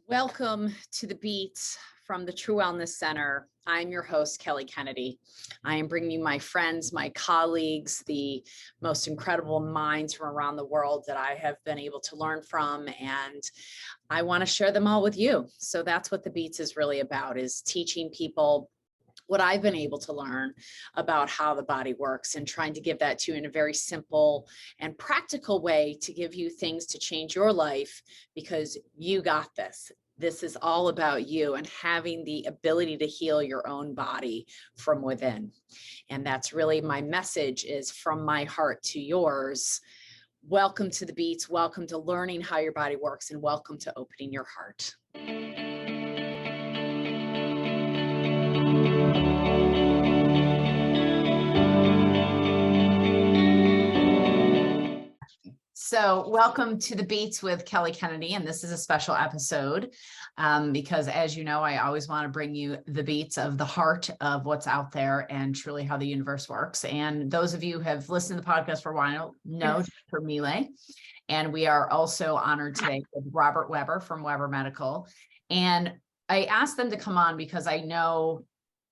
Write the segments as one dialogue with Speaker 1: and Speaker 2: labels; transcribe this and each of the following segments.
Speaker 1: Welcome to the Beats from the True Wellness Center. I'm your host, Kelly Kennedy. I am bringing you my friends, my colleagues, the most incredible minds from around the world that I have been able to learn from, and I want to share them all with you. So that's what the Beats is really about, is teaching people what I've been able to learn about how the body works and trying to give that to you in a very simple and practical way to give you things to change your life, because you got this. This is all about you and having the ability to heal your own body from within. And that's really my message, is from my heart to yours. Welcome to the Beats. Welcome to learning how your body works, and welcome to opening your heart. So welcome to the Beats with Kelly Kennedy, and this is a special episode because, as you know, I always want to bring you the beats of the heart of what's out there and truly how the universe works. And those of you who have listened to the podcast for a while know for Miele, and we are also honored today with Robert Weber from Weber Medical. And I asked them to come on because I know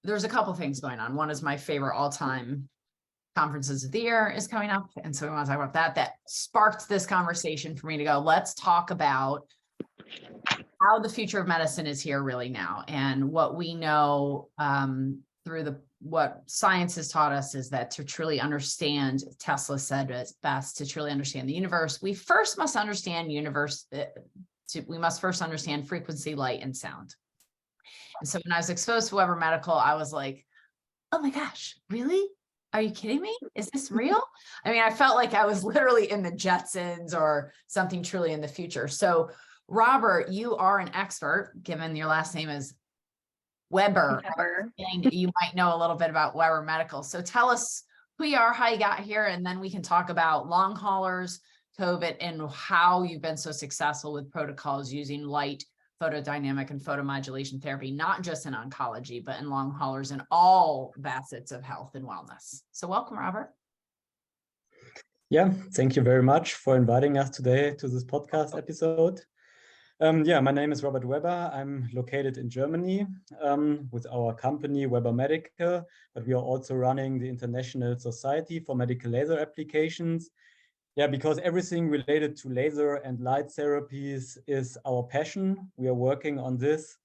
Speaker 1: there's a couple things going on. One is my favorite all-time conferences of the year is coming up. And so we want to talk about that. That sparked this conversation for me to go, let's talk about how the future of medicine is here really now. And what we know through what science has taught us is that to truly understand, Tesla said it best, to truly understand the universe, we first must understand we must first understand frequency, light, and sound. And so when I was exposed to Weber Medical, I was like, oh my gosh, really? Are you kidding me? Is this real? I mean, I felt like I was literally in the Jetsons or something truly in the future. So Robert, you are an expert, given your last name is Weber. You might know a little bit about Weber Medical. So tell us who you are, how you got here, and then we can talk about long haulers, COVID, and how you've been so successful with protocols using light, photodynamic, and photomodulation therapy, not just in oncology, but in long haulers and all facets of health and wellness. So welcome, Robert.
Speaker 2: Yeah, thank you very much for inviting us today to this podcast episode. My name is Robert Weber. I'm located in Germany with our company, Weber Medical, but we are also running the International Society for Medical Laser Applications. Yeah, because everything related to laser and light therapies is our passion. We are working on this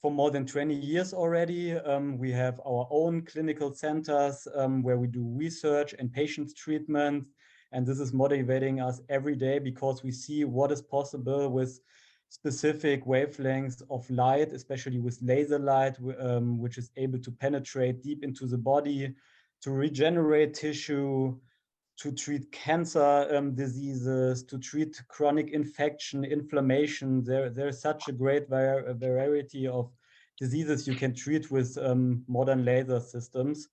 Speaker 2: for more than 20 years already. We have our own clinical centers where we do research and patients treatment. And this is motivating us every day because we see what is possible with specific wavelengths of light, especially with laser light, which is able to penetrate deep into the body, to regenerate tissue, to treat cancer diseases, to treat chronic infection, inflammation. There's such a great variety of diseases you can treat with modern laser systems.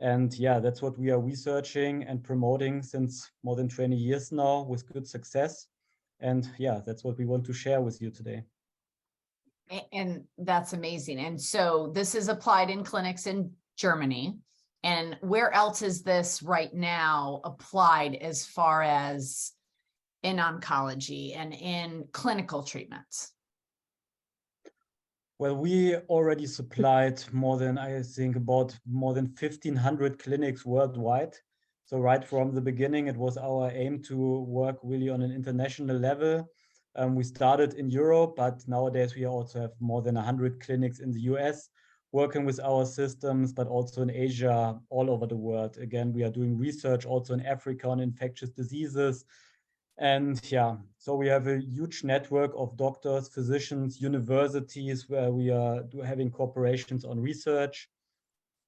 Speaker 2: And yeah, that's what we are researching and promoting since more than 20 years now with good success. And yeah, that's what we want to share with you today.
Speaker 1: And that's amazing. And so this is applied in clinics in Germany. And where else is this right now applied as far as in oncology and in clinical treatments?
Speaker 2: Well, we already supplied more than 1,500 clinics worldwide. So right from the beginning, it was our aim to work really on an international level. We started in Europe, but nowadays we also have more than 100 clinics in the US working with our systems, but also in Asia, all over the world. Again, we are doing research also in Africa on infectious diseases. And yeah, so we have a huge network of doctors, physicians, universities where we are having cooperations on research.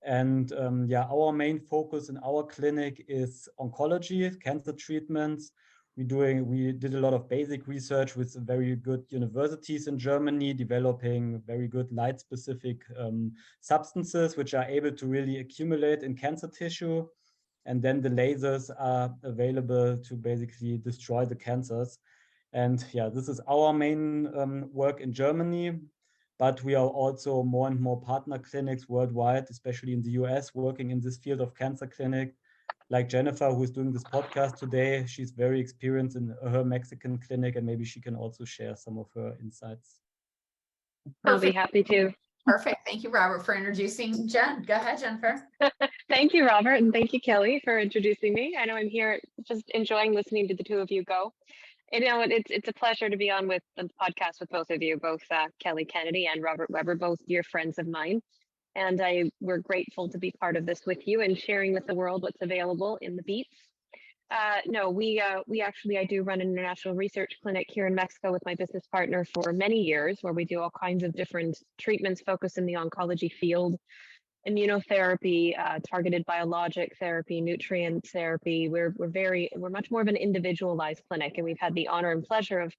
Speaker 2: And our main focus in our clinic is oncology, cancer treatments. We did a lot of basic research with very good universities in Germany, developing very good light-specific substances, which are able to really accumulate in cancer tissue. And then the lasers are available to basically destroy the cancers. And yeah, this is our main work in Germany. But we are also more and more partner clinics worldwide, especially in the US, working in this field of cancer clinic. Like Jennifer, who is doing this podcast today, she's very experienced in her Mexican clinic, and maybe she can also share some of her insights.
Speaker 3: I'll be happy to.
Speaker 1: Perfect. Thank you, Robert, for introducing Jen. Go ahead, Jennifer.
Speaker 3: Thank you, Robert, and thank you, Kelly, for introducing me. I know I'm here just enjoying listening to the two of you go. You know, it's a pleasure to be on with the podcast with both of you, both Kelly Kennedy and Robert Weber, both dear friends of mine. And we're grateful to be part of this with you and sharing with the world what's available in the beats. No, we actually, I do run an international research clinic here in Mexico with my business partner for many years, where we do all kinds of different treatments focused in the oncology field, immunotherapy, targeted biologic therapy, nutrient therapy. We're much more of an individualized clinic, and we've had the honor and pleasure of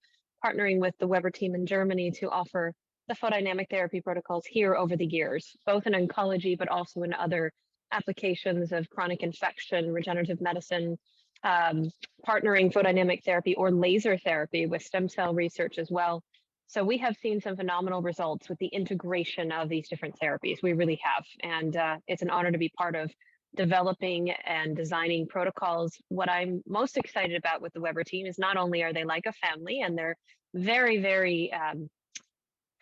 Speaker 3: partnering with the Weber team in Germany to offer the photodynamic therapy protocols here over the years, both in oncology, but also in other applications of chronic infection, regenerative medicine, partnering photodynamic therapy or laser therapy with stem cell research as well. So we have seen some phenomenal results with the integration of these different therapies. We really have. And it's an honor to be part of developing and designing protocols. What I'm most excited about with the Weber team is not only are they like a family and they're very, very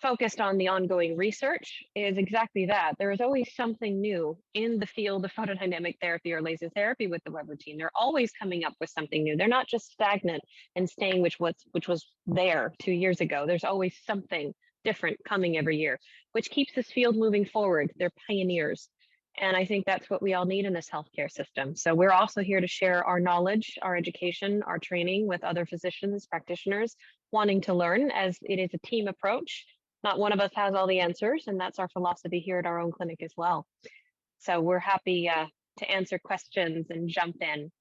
Speaker 3: focused on the ongoing research, is exactly that. There is always something new in the field of photodynamic therapy or laser therapy with the Weber team. They're always coming up with something new. They're not just stagnant and staying which was there 2 years ago. There's always something different coming every year, which keeps this field moving forward. They're pioneers. And I think that's what we all need in this healthcare system. So we're also here to share our knowledge, our education, our training with other physicians, practitioners wanting to learn, as it is a team approach. Not one of us has all the answers, and that's our philosophy here at our own clinic as well. So we're happy to answer questions and jump in.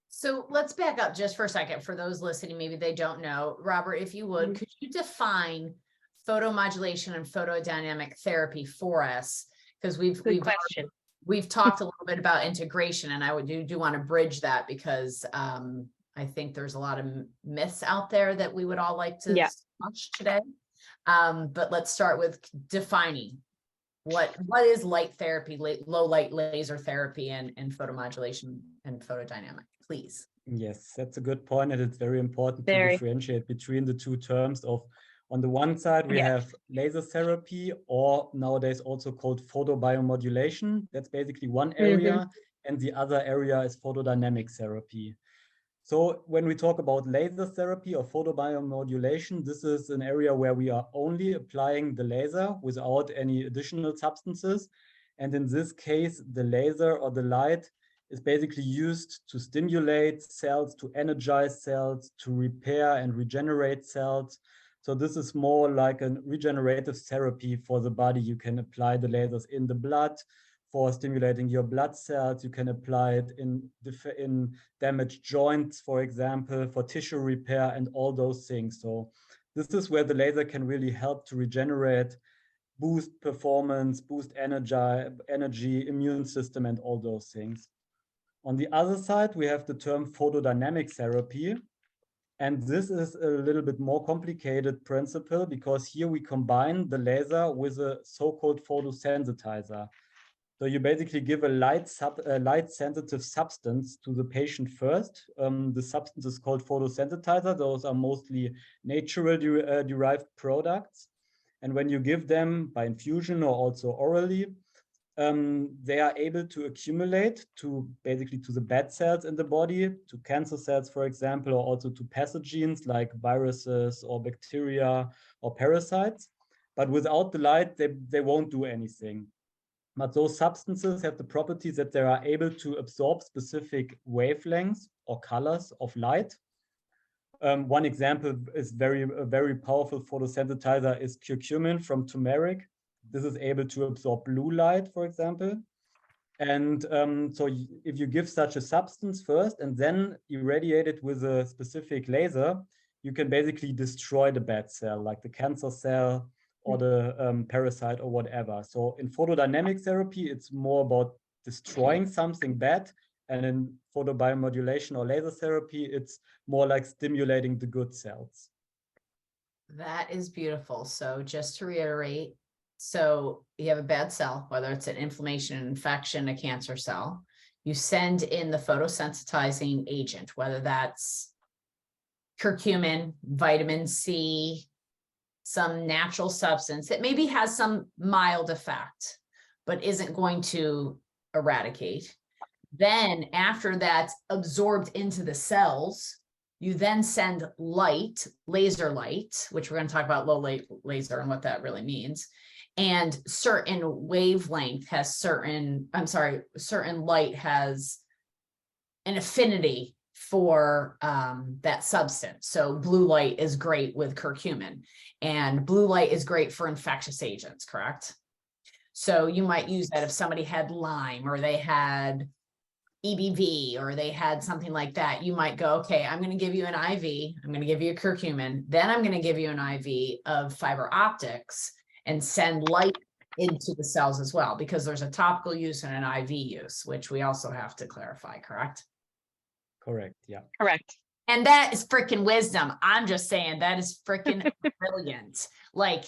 Speaker 1: So let's back up just for a second. For those listening, maybe they don't know. Robert, if you would, could you define photomodulation and photodynamic therapy for us? Because we've talked a little bit about integration, and I do want to bridge that because I think there's a lot of myths out there that we would all like to watch today. But let's start with defining what is light therapy, low light laser therapy, and photomodulation and photodynamic, please.
Speaker 2: Yes, that's a good point, and it's very important to differentiate between the two terms of, on the one side, we have laser therapy, or nowadays also called photobiomodulation. That's basically one area, and the other area is photodynamic therapy. So when we talk about laser therapy or photobiomodulation, this is an area where we are only applying the laser without any additional substances. And in this case, the laser or the light is basically used to stimulate cells, to energize cells, to repair and regenerate cells. So this is more like a regenerative therapy for the body. You can apply the lasers in the blood for stimulating your blood cells. You can apply it in damaged joints, for example, for tissue repair and all those things. So this is where the laser can really help to regenerate, boost performance, boost energy, immune system, and all those things. On the other side, we have the term photodynamic therapy. And this is a little bit more complicated principle, because here we combine the laser with a so-called photosensitizer. So you basically give a light-sensitive substance to the patient first. The substance is called photosensitizer. Those are mostly natural derived products. And when you give them by infusion or also orally, they are able to accumulate to the bad cells in the body, to cancer cells, for example, or also to pathogens like viruses or bacteria or parasites. But without the light, they won't do anything. But those substances have the property that they are able to absorb specific wavelengths or colors of light. One example is a very powerful photosensitizer is curcumin from turmeric. This is able to absorb blue light, for example. And so if you give such a substance first and then irradiate it with a specific laser, you can basically destroy the bad cell, like the cancer cell or the parasite or whatever. So in photodynamic therapy, it's more about destroying something bad. And in photobiomodulation or laser therapy, it's more like stimulating the good cells.
Speaker 1: That is beautiful. So just to reiterate, so you have a bad cell, whether it's an inflammation, an infection, a cancer cell, you send in the photosensitizing agent, whether that's curcumin, vitamin C, some natural substance that maybe has some mild effect, but isn't going to eradicate. Then after that's absorbed into the cells, you then send light, laser light, which we're going to talk about low light laser and what that really means. And certain wavelength has certain light has an affinity for that substance. So blue light is great with curcumin, and blue light is great for infectious agents, correct? So you might use that if somebody had Lyme or they had EBV or they had something like that. You might go, okay, I'm going to give you an IV, I'm going to give you a curcumin, then I'm going to give you an IV of fiber optics and send light into the cells as well, because there's a topical use and an IV use, which we also have to clarify, correct?
Speaker 2: Correct. Yeah.
Speaker 3: Correct.
Speaker 1: And that is freaking wisdom. I'm just saying that is freaking brilliant. Like,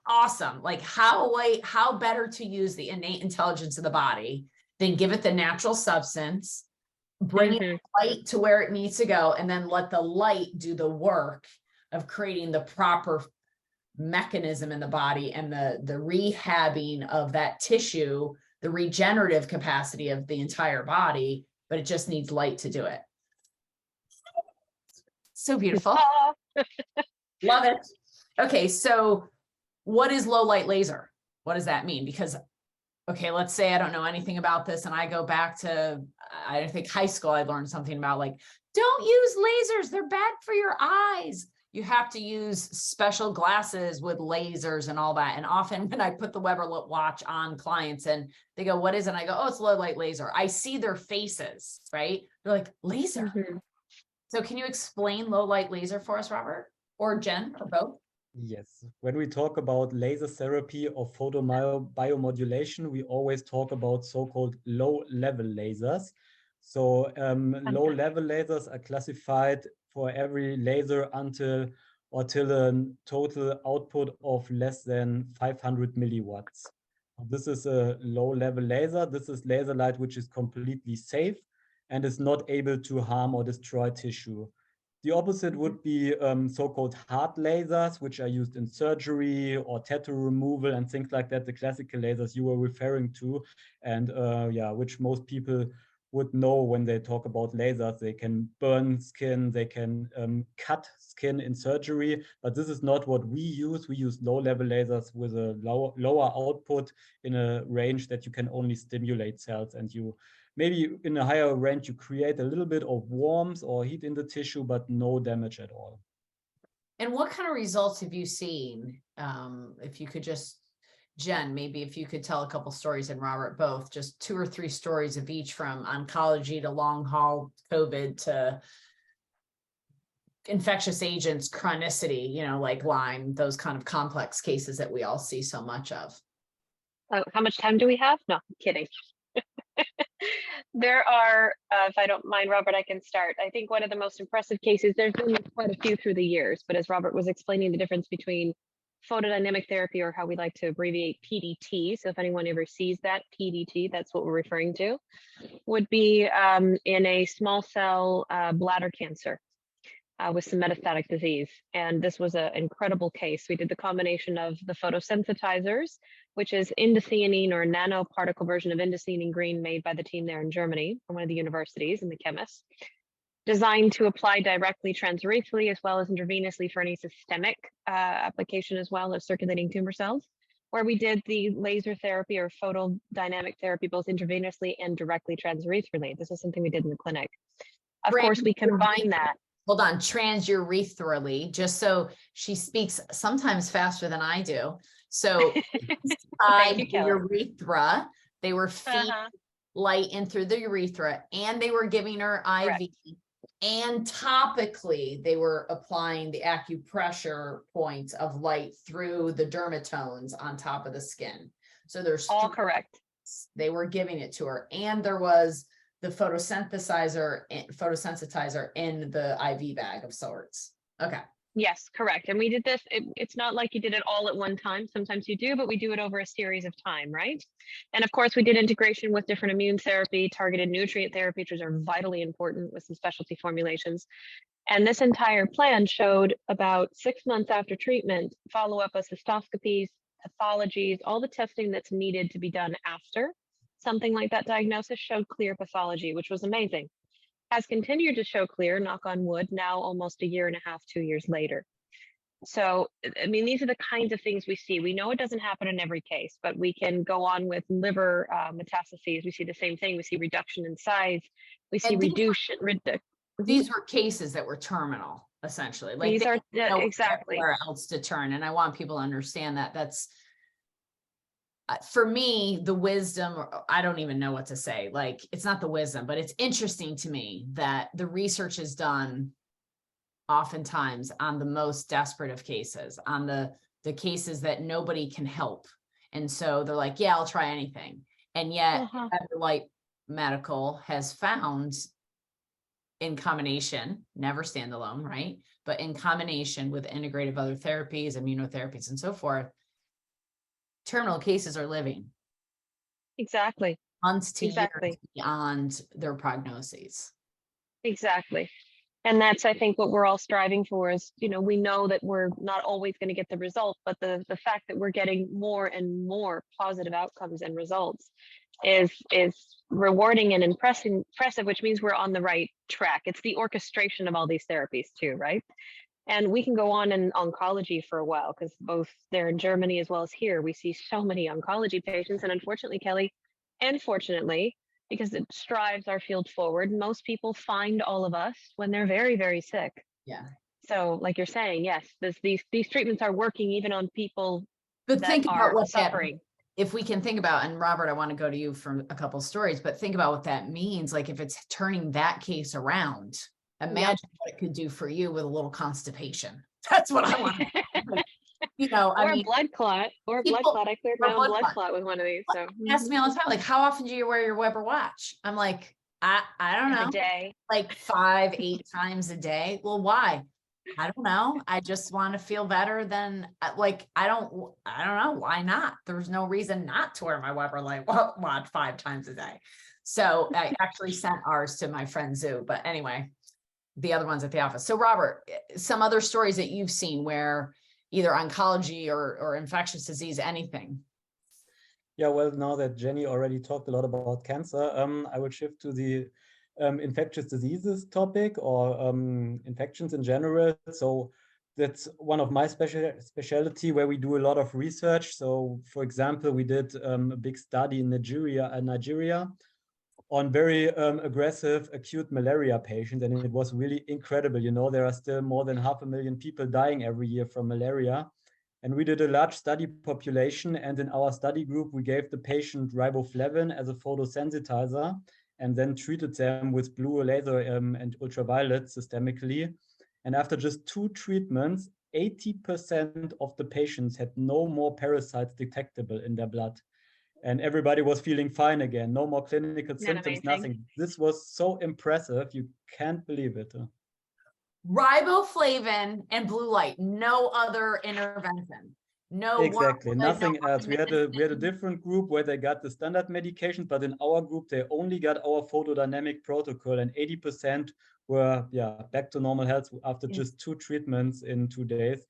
Speaker 1: awesome. Like how better to use the innate intelligence of the body than give it the natural substance, bring it light to where it needs to go, and then let the light do the work of creating the proper mechanism in the body and the rehabbing of that tissue, the regenerative capacity of the entire body, but it just needs light to do it. So beautiful. Love it. Okay, so what is low light laser? What does that mean? Because, okay, let's say I don't know anything about this and I go back to, I think high school, I learned something about like, don't use lasers, they're bad for your eyes. You have to use special glasses with lasers and all that. And often when I put the Weber watch on clients and they go, what is it? And I go, oh, it's low light laser. I see their faces, right? They're like, laser. So can you explain low light laser for us, Robert, or Jen, or both?
Speaker 2: Yes. When we talk about laser therapy or photobiomodulation, we always talk about so-called low-level lasers. So low-level lasers are classified for every laser till a total output of less than 500 milliwatts. This is a low-level laser. This is laser light which is completely safe and is not able to harm or destroy tissue. The opposite would be so-called hard lasers, which are used in surgery or tattoo removal and things like that, the classical lasers you were referring to, and which most people would know when they talk about lasers. They can burn skin, they can cut skin in surgery, but this is not what we use. We use low-level lasers with a lower output in a range that you can only stimulate cells, and you maybe in a higher range, you create a little bit of warmth or heat in the tissue, but no damage at all.
Speaker 1: And what kind of results have you seen? If you could just, Jen, maybe if you could tell a couple stories, and Robert, both, just 2 or 3 stories of each, from oncology to long haul COVID to infectious agents, chronicity, you know, like Lyme, those kind of complex cases that we all see so much of.
Speaker 3: How much time do we have? No, I'm kidding. There are, if I don't mind, Robert, I can start. I think one of the most impressive cases, there's been quite a few through the years, but as Robert was explaining the difference between photodynamic therapy, or how we like to abbreviate PDT, so if anyone ever sees that, PDT, that's what we're referring to, would be in a small cell bladder cancer with some metastatic disease. And this was an incredible case. We did the combination of the photosensitizers, which is indocyanine, or a nanoparticle version of indocyanine green, made by the team there in Germany from one of the universities and the chemists, designed to apply directly transurethral as well as intravenously for any systemic application as well as circulating tumor cells, where we did the laser therapy or photodynamic therapy both intravenously and directly transurethral. This is something we did in the clinic. Of course, we combine that.
Speaker 1: Hold on, transurethral, just so she speaks sometimes faster than I do. So the urethra, they were feeding light in through the urethra, and they were giving her IV. Correct. And topically, they were applying the acupressure points of light through the dermatomes on top of the skin. So there's
Speaker 3: all correct.
Speaker 1: They were giving it to her, and there was the photosensitizer in the IV bag of sorts. Okay.
Speaker 3: Yes, correct. And we did this. It's not like you did it all at one time. Sometimes you do, but we do it over a series of time, right? And of course, we did integration with different immune therapy, targeted nutrient therapy, which are vitally important with some specialty formulations. And this entire plan showed about 6 months after treatment, follow-up of cystoscopies, pathologies, all the testing that's needed to be done after something like that diagnosis showed clear pathology, which was amazing. Has continued to show clear, knock on wood, now almost a year and a half, 2 years later. So, I mean, these are the kinds of things we see. We know it doesn't happen in every case, but we can go on with liver metastases. We see the same thing. We see reduction in size. We see
Speaker 1: And these were cases that were terminal, essentially. Like
Speaker 3: these are
Speaker 1: exactly where else to turn. And I want people to understand that that's, for me, the wisdom, or I don't even know what to say. Like, it's not the wisdom, but it's interesting to me that the research is done oftentimes on the most desperate of cases, on the cases that nobody can help. And so they're like, yeah, I'll try anything. And yet Light Medical has found, in combination, never standalone, right? But in combination with integrative other therapies, immunotherapies, and so forth, terminal cases are living.
Speaker 3: Exactly.
Speaker 1: Months to years beyond their prognoses.
Speaker 3: Exactly. And that's, I think, what we're all striving for is, we know that we're not always going to get the result, but the fact that we're getting more and more positive outcomes and results is rewarding and impressive, which means we're on the right track. It's the orchestration of all these therapies too, right? And we can go on in oncology for a while, because both there in Germany as well as here, we see so many oncology patients. And unfortunately, Kelly, and fortunately, because it strives our field forward, most people find all of us when they're very, very sick.
Speaker 1: Yeah.
Speaker 3: So like you're saying, yes, these treatments are working even on people
Speaker 1: but
Speaker 3: that
Speaker 1: think
Speaker 3: are
Speaker 1: about what
Speaker 3: suffering.
Speaker 1: If we can think about, and Robert, I want to go to you for a couple of stories, but think about what that means. Like, if it's turning that case around, imagine what it could do for you with a little constipation. That's what I want.
Speaker 3: Or a blood clot. I cleared my own blood clot with one of these. So
Speaker 1: ask me all the time, like, how often do you wear your Weber watch? I'm like, I don't know.
Speaker 3: Every day.
Speaker 1: Like 5-8 times a day. Well, why? I don't know. I just want to feel better than, like, I don't know. Why not? There's no reason not to wear my Weber watch 5 times a day. So I actually sent ours to my friend Zoo, but anyway, the other ones at the office. So Robert, some other stories that you've seen where either oncology or infectious disease, anything.
Speaker 2: Yeah, well, now that Jenny already talked a lot about cancer, I will shift to the infectious diseases topic, or infections in general. So that's one of my specialty where we do a lot of research. So for example, we did a big study in Nigeria on very aggressive acute malaria patients, and it was really incredible. There are still more than 500,000 people dying every year from malaria. And we did a large study population, and in our study group, we gave the patient riboflavin as a photosensitizer, and then treated them with blue laser and ultraviolet systemically. And after just 2 treatments, 80% of the patients had no more parasites detectable in their blood. And everybody was feeling fine again. No more clinical symptoms, nothing. This was so impressive. You can't believe it.
Speaker 1: Riboflavin and blue light, no other intervention. No,
Speaker 2: exactly, nothing else. We had a different group where they got the standard medication, but in our group they only got our photodynamic protocol, and 80% were back to normal health after just 2 treatments in 2 days.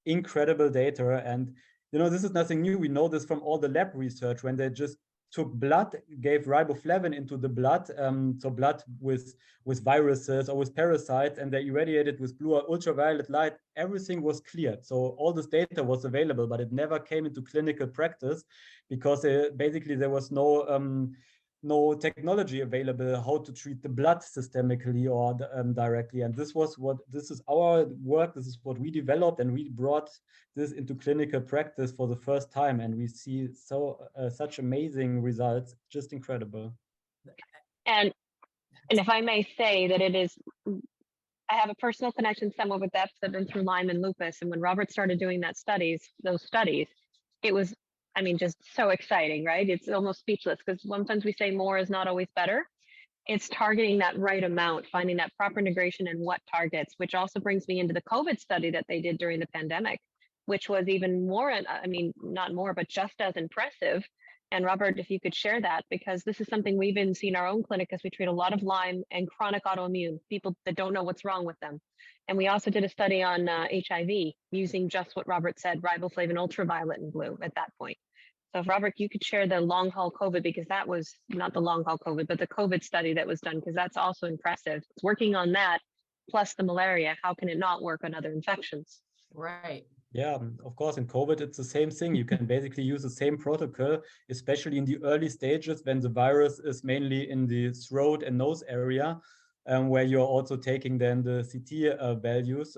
Speaker 2: Incredible data. And this is nothing new. We know this from all the lab research, when they just took blood, gave riboflavin into the blood, so blood with viruses or with parasites, and they irradiated with blue or ultraviolet light. Everything was cleared. So all this data was available, but it never came into clinical practice because basically there was no technology available how to treat the blood systemically or directly. And this is our work. This is what we developed, and we brought this into clinical practice for the first time. And we see such amazing results, just incredible.
Speaker 3: And if I may say that I have a personal connection somewhat with that, because I've been through Lyme and lupus. And when Robert started doing those studies, it was, just so exciting, right? It's almost speechless, because sometimes we say more is not always better. It's targeting that right amount, finding that proper integration and what targets, which also brings me into the COVID study that they did during the pandemic, which was even more, not more, but just as impressive, And Robert, if you could share that, because this is something we've been seeing in our own clinic as we treat a lot of Lyme and chronic autoimmune, people that don't know what's wrong with them. And we also did a study on HIV using just what Robert said, riboflavin, ultraviolet, and blue at that point. So if Robert, you could share the long haul COVID, because that was not the long haul COVID, but the COVID study that was done, because that's also impressive. It's working on that, plus the malaria. How can it not work on other infections?
Speaker 1: Right.
Speaker 2: Yeah, of course, in COVID, it's the same thing. You can basically use the same protocol, especially in the early stages when the virus is mainly in the throat and nose area, where you're also taking then the CT values.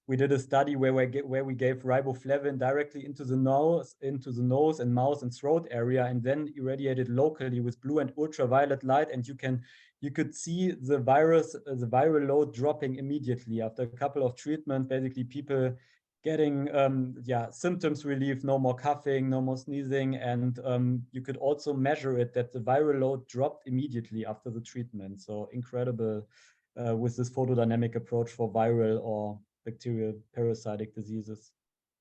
Speaker 2: We did a study where we gave riboflavin directly into the nose and mouth and throat area, and then irradiated locally with blue and ultraviolet light, and you could see the viral load dropping immediately after a couple of treatments. Basically, people getting symptoms relief, no more coughing, no more sneezing, and you could also measure it that the viral load dropped immediately after the treatment. So incredible with this photodynamic approach for viral or bacterial parasitic diseases.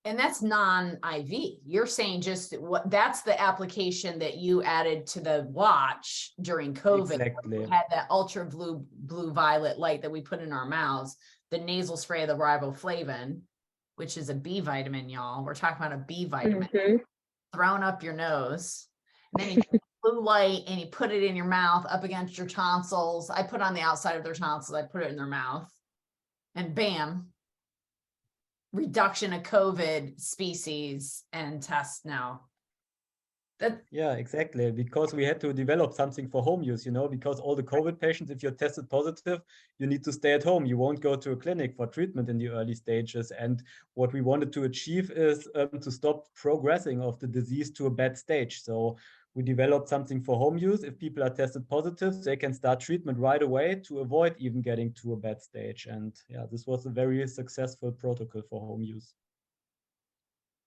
Speaker 1: And that's non-IV. You're saying just that's the application that you added to the watch during COVID.
Speaker 2: Exactly.
Speaker 1: We had that ultra blue violet light that we put in our mouths, the nasal spray of the riboflavin, which is a B vitamin, y'all. We're talking about a B vitamin thrown up your nose. And then you put blue light and you put it in your mouth up against your tonsils. I put it on the outside of their tonsils. I put it in their mouth. And bam, reduction of COVID species and tests now.
Speaker 2: Yeah, exactly. Because we had to develop something for home use, because all the COVID patients, if you're tested positive, you need to stay at home. You won't go to a clinic for treatment in the early stages. And what we wanted to achieve is to stop progressing of the disease to a bad stage. So we developed something for home use. If people are tested positive, they can start treatment right away to avoid even getting to a bad stage. And yeah, this was a very successful protocol for home use.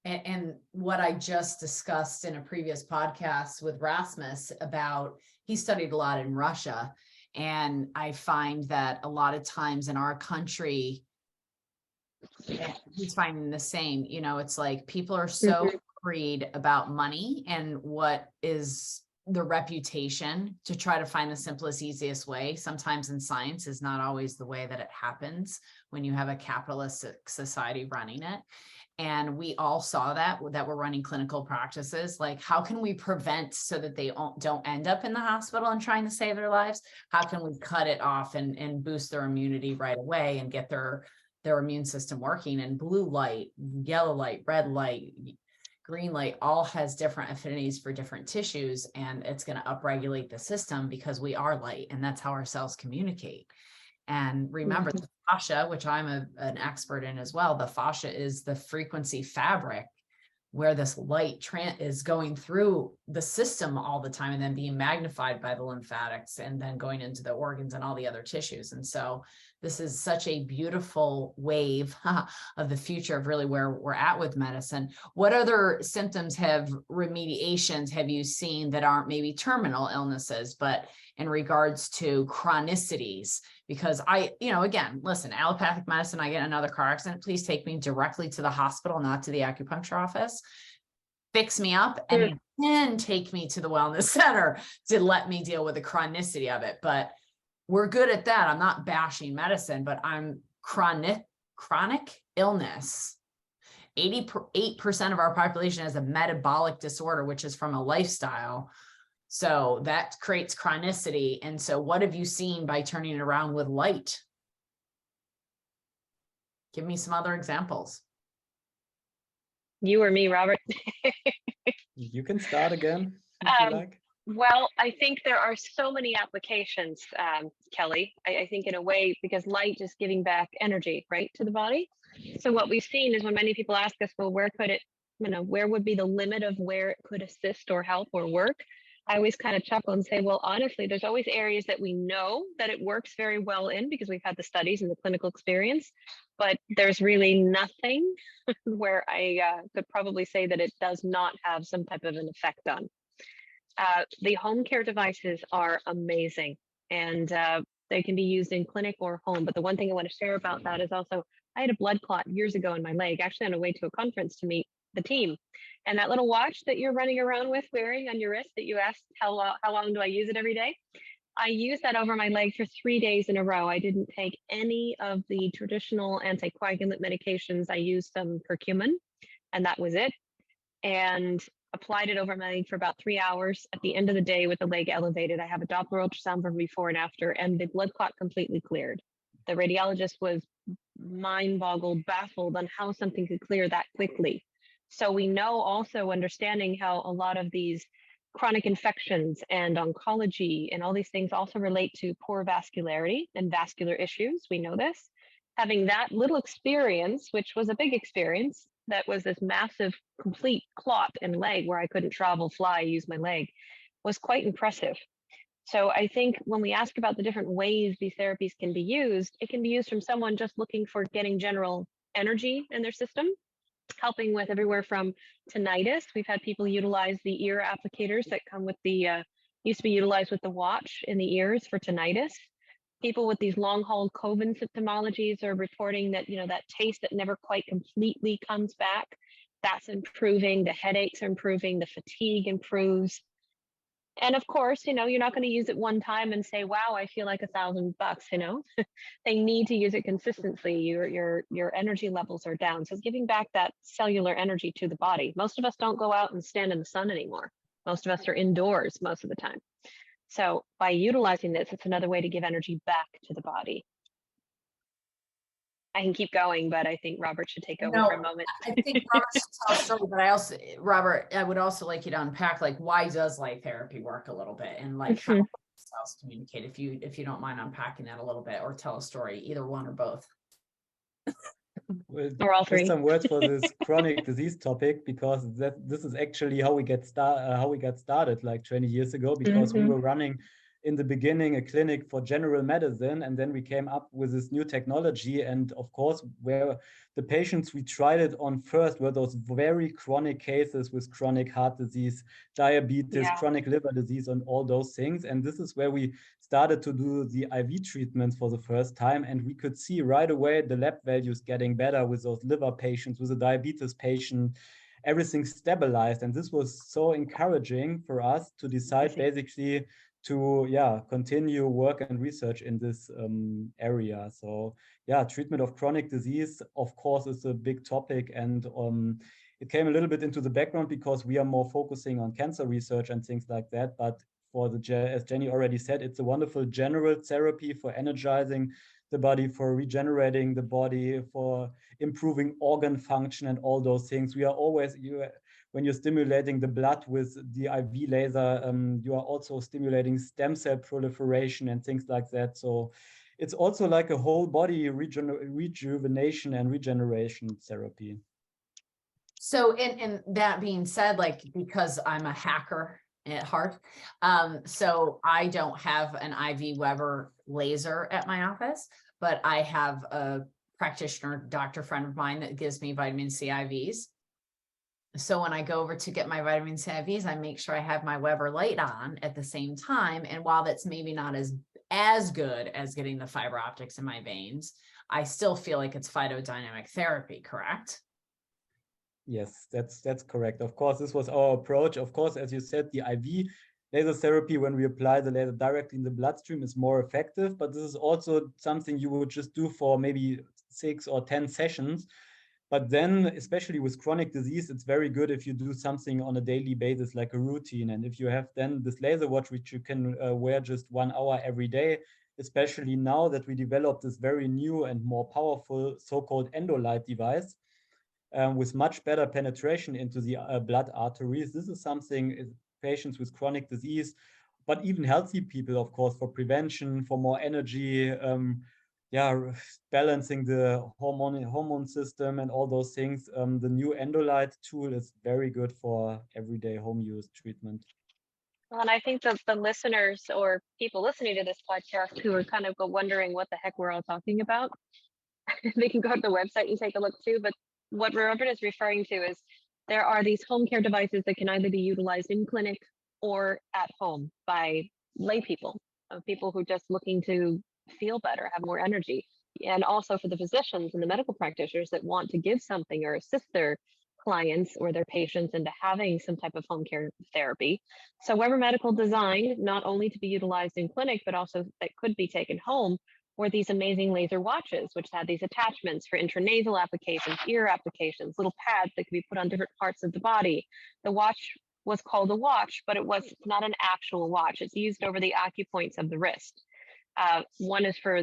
Speaker 1: And what I just discussed in a previous podcast with Rasmus about, he studied a lot in Russia. And I find that a lot of times in our country, he's finding the same, it's like people are so worried about money and what is the reputation to try to find the simplest, easiest way. Sometimes in science is not always the way that it happens when you have a capitalistic society running it. And we all saw that we're running clinical practices. Like, how can we prevent so that they don't end up in the hospital and trying to save their lives? How can we cut it off and boost their immunity right away and get their immune system working? And blue light, yellow light, red light, green light all has different affinities for different tissues, and it's going to upregulate the system because we are light, and that's how our cells communicate. And remember, the fascia, which I'm an expert in as well, the fascia is the frequency fabric where this light is going through the system all the time and then being magnified by the lymphatics and then going into the organs and all the other tissues. And so this is such a beautiful wave of the future of really where we're at with medicine. What other symptoms remediations have you seen that aren't maybe terminal illnesses, but in regards to chronicities? Because again, listen, allopathic medicine, I get another car accident, please take me directly to the hospital, not to the acupuncture office. Fix me up and then take me to the wellness center to let me deal with the chronicity of it. But we're good at that. I'm not bashing medicine, but I'm chronic illness. 88% of our population has a metabolic disorder, which is from a lifestyle. So that creates chronicity. And so what have you seen by turning it around with light? Give me some other examples.
Speaker 3: You or me, Robert?
Speaker 2: You can start again if you like.
Speaker 3: Well, I think there are so many applications, Kelly. I think in a way, because light is giving back energy, right, to the body. So what we've seen is when many people ask us, well, where could it, where would be the limit of where it could assist or help or work? I always kind of chuckle and say, well, honestly, there's always areas that we know that it works very well in because we've had the studies and the clinical experience, but there's really nothing where I could probably say that it does not have some type of an effect on. The home care devices are amazing, and they can be used in clinic or home. But the one thing I want to share about that is also, I had a blood clot years ago in my leg, actually on a way to a conference to meet the team. And that little watch that you're running around with wearing on your wrist that you asked how long do I use it every day? I used that over my leg for 3 days in a row. I didn't take any of the traditional anticoagulant medications. I used some curcumin, and that was it. And applied it over my leg for about 3 hours. At the end of the day, with the leg elevated, I have a Doppler ultrasound from before and after, and the blood clot completely cleared. The radiologist was mind-boggled, baffled on how something could clear that quickly. So we know also understanding how a lot of these chronic infections and oncology and all these things also relate to poor vascularity and vascular issues. We know this. Having that little experience, which was a big experience, that was this massive complete clot in leg where I couldn't travel, fly, use my leg, was quite impressive. So I think when we ask about the different ways these therapies can be used, it can be used from someone just looking for getting general energy in their system, helping with everywhere from tinnitus. We've had people utilize the ear applicators that come with the, used to be utilized with the watch in the ears for tinnitus. People with these long haul COVID symptomologies are reporting that, that taste that never quite completely comes back, that's improving. The headaches are improving, the fatigue improves. And of course, you're not going to use it one time and say, wow, I feel like $1,000, They need to use it consistently. Your energy levels are down. So it's giving back that cellular energy to the body. Most of us don't go out and stand in the sun anymore. Most of us are indoors most of the time. So by utilizing this, it's another way to give energy back to the body. I can keep going, but I think Robert should take over for a moment.
Speaker 1: I think Robert should tell a story, but Robert, I would also like you to unpack, like, why does light therapy work a little bit, and like how cells communicate, if you don't mind unpacking that a little bit, or tell a story, either one or both.
Speaker 2: Well,
Speaker 3: or all three.
Speaker 2: just some words for this chronic disease topic, because this is actually how we got started like 20 years ago, because we were running in the beginning a clinic for general medicine, and then we came up with this new technology. And of course, where the patients we tried it on first were those very chronic cases with chronic heart disease, diabetes, chronic liver disease, and all those things. And this is where we started to do the IV treatments for the first time, and we could see right away the lab values getting better with those liver patients, with a diabetes patient, everything stabilized. And this was so encouraging for us to decide basically to continue work and research in this area. So treatment of chronic disease, of course, is a big topic, and it came a little bit into the background because we are more focusing on cancer research and things like that. But as Jenny already said, it's a wonderful general therapy for energizing the body, for regenerating the body, for improving organ function and all those things. We are always, when you're stimulating the blood with the IV laser, you are also stimulating stem cell proliferation and things like that. So it's also like a whole body rejuvenation and regeneration therapy.
Speaker 1: So, and that being said, like, because I'm a hacker at heart, so I don't have an IV Weber laser at my office, but I have a practitioner, doctor friend of mine, that gives me vitamin C IVs. So when I go over to get my vitamin C IVs, I make sure I have my Weber light on at the same time. And while that's maybe not as good as getting the fiber optics in my veins, I still feel like it's phytodynamic therapy, correct?
Speaker 2: Yes, that's correct. Of course, this was our approach. Of course, as you said, the IV laser therapy, when we apply the laser directly in the bloodstream, is more effective. But this is also something you would just do for maybe 6 or 10 sessions. But then, especially with chronic disease, it's very good if you do something on a daily basis, like a routine. And if you have then this laser watch, which you can wear just 1 hour every day, especially now that we developed this very new and more powerful so-called endolight device, with much better penetration into the blood arteries. This is something patients with chronic disease, but even healthy people, of course, for prevention, for more energy, balancing the hormone system and all those things. The new endolight tool is very good for everyday home use treatment.
Speaker 3: Well, and I think that the listeners or people listening to this podcast who are kind of wondering what the heck we're all talking about, they can go to the website and take a look too. But what Robert is referring to is there are these home care devices that can either be utilized in clinic or at home by lay people, people who are just looking to feel better, have more energy. And also for the physicians and the medical practitioners that want to give something or assist their clients or their patients into having some type of home care therapy. So Weber Medical designed not only to be utilized in clinic, but also that could be taken home, were these amazing laser watches, which had these attachments for intranasal applications, ear applications, little pads that could be put on different parts of the body. The watch was called a watch, but it was not an actual watch. It's used over the acupoints of the wrist. One is for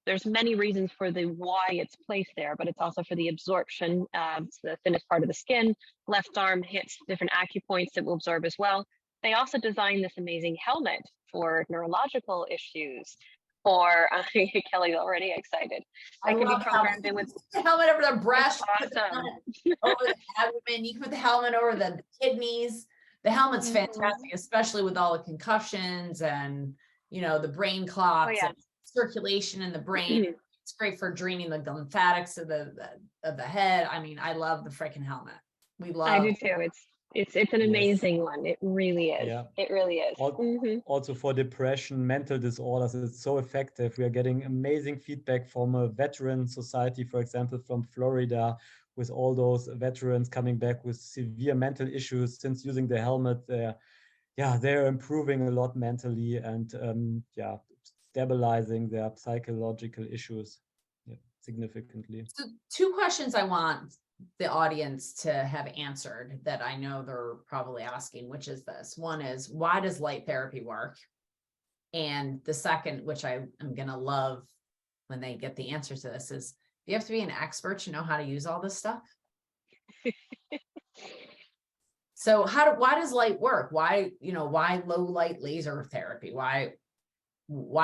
Speaker 3: there's many reasons for the why it's placed there, but it's also for the absorption. It's the thinnest part of the skin. Left arm hits different acupoints that will absorb as well. They also designed this amazing helmet for neurological issues. Or Kelly's already excited.
Speaker 1: I
Speaker 3: They can
Speaker 1: love
Speaker 3: be programmed in with
Speaker 1: the helmet over the breast, put the
Speaker 3: awesome.
Speaker 1: helmet over the abdomen. You can put the helmet over the kidneys. The helmet's fantastic, especially with all the concussions and, you know, the brain clots and circulation in the brain. It's great for draining the lymphatics of the head. I mean, I love the freaking helmet. We love.
Speaker 3: I do too. It's an amazing one. It really is.
Speaker 2: Yeah.
Speaker 3: It really is.
Speaker 2: Also for depression, mental disorders, it's so effective. We are getting amazing feedback from a veteran society, for example, from Florida, with all those veterans coming back with severe mental issues since using the helmet. They're improving a lot mentally and stabilizing their psychological issues significantly.
Speaker 1: So 2 questions I want the audience to have answered that I know they're probably asking, which is this. One is, why does light therapy work? And the second, which I am going to love when they get the answer to this, is you have to be an expert to know how to use all this stuff. So why does light work? Why low light laser therapy? Why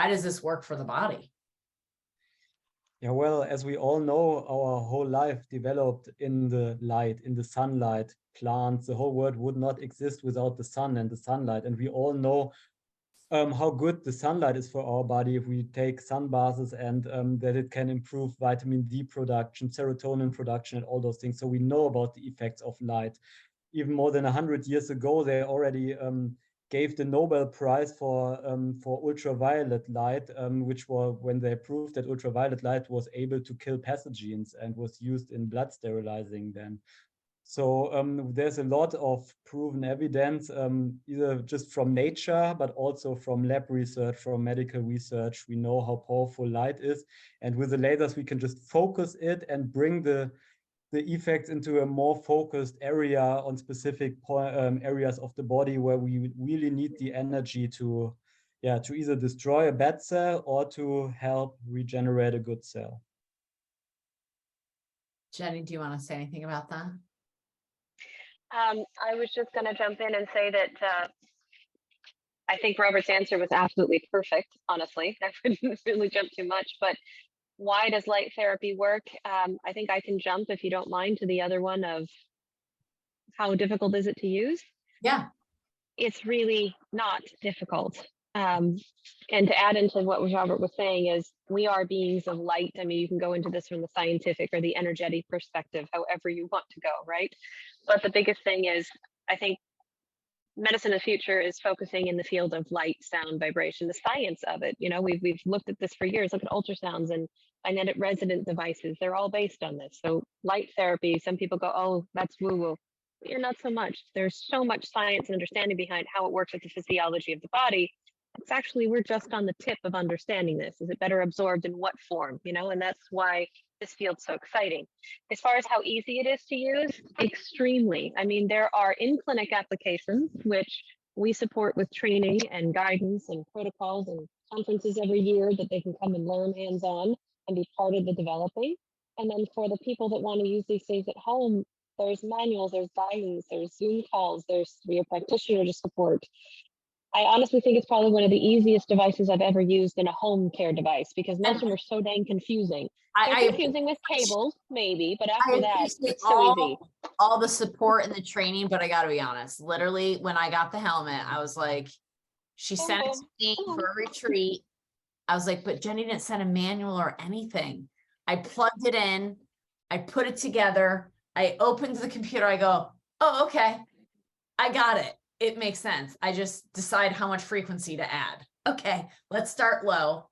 Speaker 1: does this work for the body?
Speaker 2: Yeah, well, as we all know, our whole life developed in the light, in the sunlight. Plants, the whole world would not exist without the sun and the sunlight. And we all know how good the sunlight is for our body if we take sun baths, and that it can improve vitamin D production, serotonin production, and all those things. So we know about the effects of light. Even more than 100 years ago, they already gave the Nobel Prize for ultraviolet light, which was when they proved that ultraviolet light was able to kill pathogens and was used in blood sterilizing then. So there's a lot of proven evidence, either just from nature, but also from lab research, from medical research. We know how powerful light is. And with the lasers, we can just focus it and bring the effects into a more focused area on specific areas of the body where we really need the energy to either destroy a bad cell or to help regenerate a good cell.
Speaker 1: Jenny, do you want to say anything about that?
Speaker 3: I was just going to jump in and say that I think Robert's answer was absolutely perfect, honestly. I wouldn't really jump too much, but why does light therapy work? I think I can jump, if you don't mind, to the other one of how difficult is it to use?
Speaker 1: Yeah.
Speaker 3: It's really not difficult. And to add into what Robert was saying is we are beings of light. I mean, you can go into this from the scientific or the energetic perspective, however you want to go, right? But the biggest thing is, I think medicine of the future is focusing in the field of light, sound, vibration, the science of it. You know, we've looked at this for years. Look at ultrasounds and magnetic resonance devices. They're all based on this. So light therapy, some people go, oh, that's woo-woo. You're not so much. There's so much science and understanding behind how it works with the physiology of the body. It's actually, we're just on the tip of understanding this. Is it better absorbed in what form? You know, and that's why this field's so exciting. As far as how easy it is to use, extremely. I mean, there are in-clinic applications, which we support with training and guidance and protocols and conferences every year that they can come and learn hands-on and be part of the developing. And then for the people that want to use these things at home, there's manuals, there's guidance, there's Zoom calls, there's your practitioner to support. I honestly think it's probably one of the easiest devices I've ever used in a home care device, because most of them are so dang confusing. They're confusing with cables, maybe, but after that, it's so easy.
Speaker 1: All the support and the training, but I got to be honest, literally when I got the helmet, I was like, she sent it to me for a retreat. I was like, but Jenny didn't send a manual or anything. I plugged it in, I put it together, I opened the computer, I go, oh, okay, I got it. It makes sense. I just decide how much frequency to add. Okay, let's start low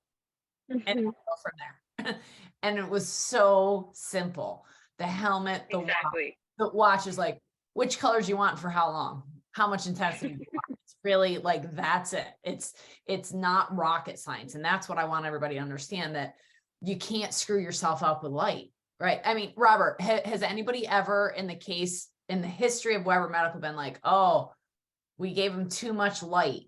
Speaker 1: and go from there. And it was so simple. The helmet, the
Speaker 3: exactly.
Speaker 1: the watch is like, which colors you want for how long? How much intensity do you want? It's really like, that's it. It's not rocket science. And that's what I want everybody to understand, that you can't screw yourself up with light, right? I mean, Robert, has anybody ever in the history of Weber Medical been like, oh, we gave him too much light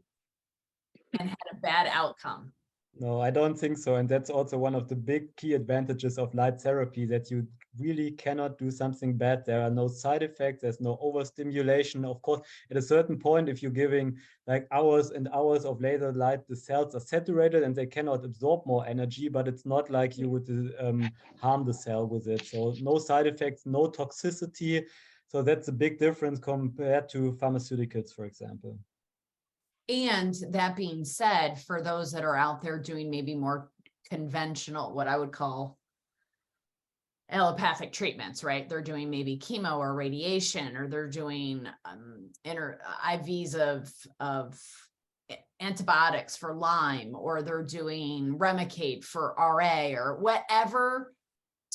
Speaker 1: and had a bad outcome?
Speaker 2: No, I don't think so. And that's also one of the big key advantages of light therapy, that you really cannot do something bad. There are no side effects. There's no overstimulation. Of course, at a certain point, if you're giving like hours and hours of laser light, the cells are saturated and they cannot absorb more energy, but it's not like you would harm the cell with it. So no side effects, no toxicity. So that's a big difference compared to pharmaceuticals, for example.
Speaker 1: And that being said, for those that are out there doing maybe more conventional, what I would call allopathic treatments, right? They're doing maybe chemo or radiation, or they're doing IVs of antibiotics for Lyme, or they're doing Remicade for RA, or whatever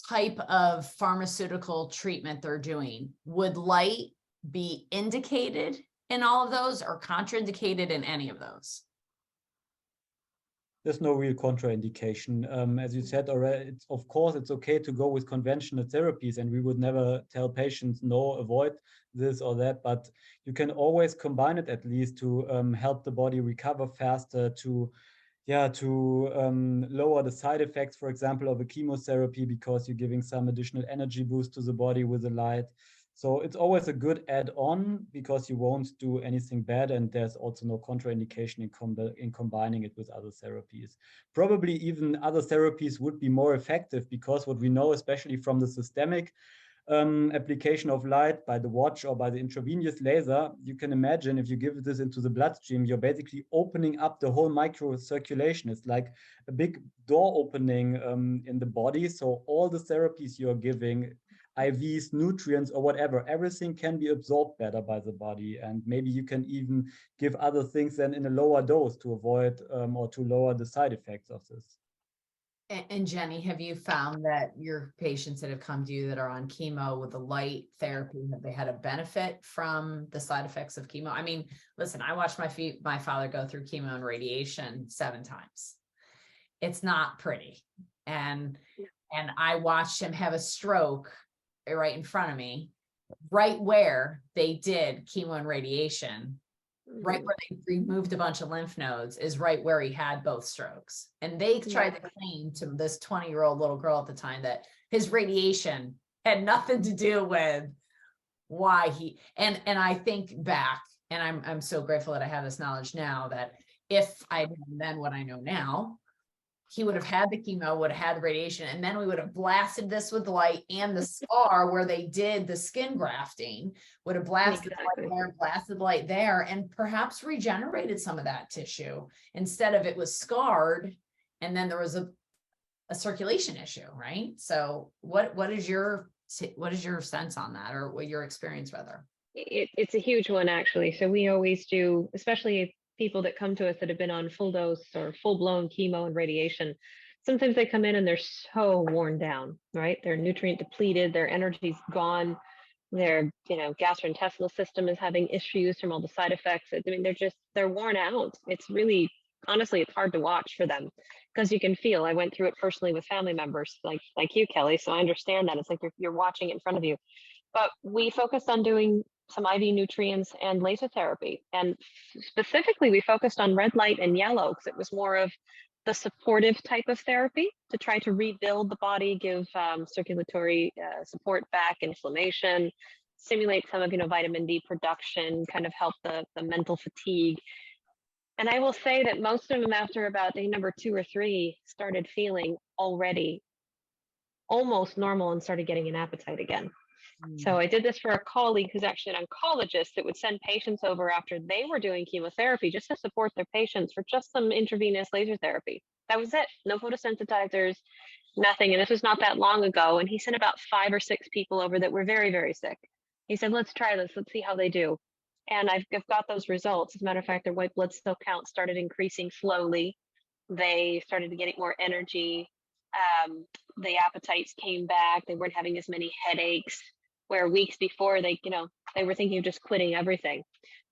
Speaker 1: type of pharmaceutical treatment they're doing. Would light be indicated in all of those, or contraindicated in any of those?
Speaker 2: There's no real contraindication. As you said already, of course, it's okay to go with conventional therapies, and we would never tell patients, no, avoid this or that, but you can always combine it, at least to help the body recover faster, to lower the side effects, for example, of a chemotherapy, because you're giving some additional energy boost to the body with the light. So it's always a good add-on, because you won't do anything bad, and there's also no contraindication in combining it with other therapies. Probably even other therapies would be more effective, because what we know, especially from the systemic application of light by the watch or by the intravenous laser, you can imagine if you give this into the bloodstream, you're basically opening up the whole microcirculation. It's like a big door opening in the body. So all the therapies you're giving, IVs, nutrients, or whatever, everything can be absorbed better by the body. And maybe you can even give other things then in a lower dose to avoid or to lower the side effects of this.
Speaker 1: And Jenny, have you found that your patients that have come to you that are on chemo with the light therapy, have they had a benefit from the side effects of chemo? I mean, listen, I watched my father go through chemo and radiation 7 times. It's not pretty. And I watched him have a stroke right in front of me, right where they did chemo and radiation. Right where they removed a bunch of lymph nodes is right where he had both strokes. And they tried to claim to this 20-year-old little girl at the time that his radiation had nothing to do with why he, and I think back, and I'm so grateful that I have this knowledge now, that if I known then what I know now, he would have had the chemo, would have had the radiation, and then we would have blasted this with light, and the scar where they did the skin grafting would have blasted the light there, blasted the light there, and perhaps regenerated some of that tissue instead of it was scarred, and then there was a circulation issue, right? So what is your sense on that, or what your experience rather?
Speaker 3: It's a huge one, actually. So we always do, especially people that come to us that have been on full dose or full blown chemo and radiation. Sometimes they come in and they're so worn down, right? They're nutrient depleted, their energy's gone, their gastrointestinal system is having issues from all the side effects. I mean, they're worn out. It's really, honestly, it's hard to watch for them, because you can feel. I went through it personally with family members like you, Kelly. So I understand that. It's like you're watching it in front of you. But we focused on doing some IV nutrients and laser therapy. And specifically, we focused on red light and yellow, because it was more of the supportive type of therapy to try to rebuild the body, give circulatory support back, inflammation, stimulate some of vitamin D production, kind of help the mental fatigue. And I will say that most of them, after about day number 2 or 3, started feeling already almost normal and started getting an appetite again. So I did this for a colleague who's actually an oncologist that would send patients over after they were doing chemotherapy just to support their patients for just some intravenous laser therapy. That was it. No photosensitizers, nothing. And this was not that long ago. And he sent about 5 or 6 people over that were very, very sick. He said, let's try this. Let's see how they do. And I've got those results. As a matter of fact, their white blood cell count started increasing slowly. They started getting more energy. The appetites came back. They weren't having as many headaches. where weeks before they were thinking of just quitting everything.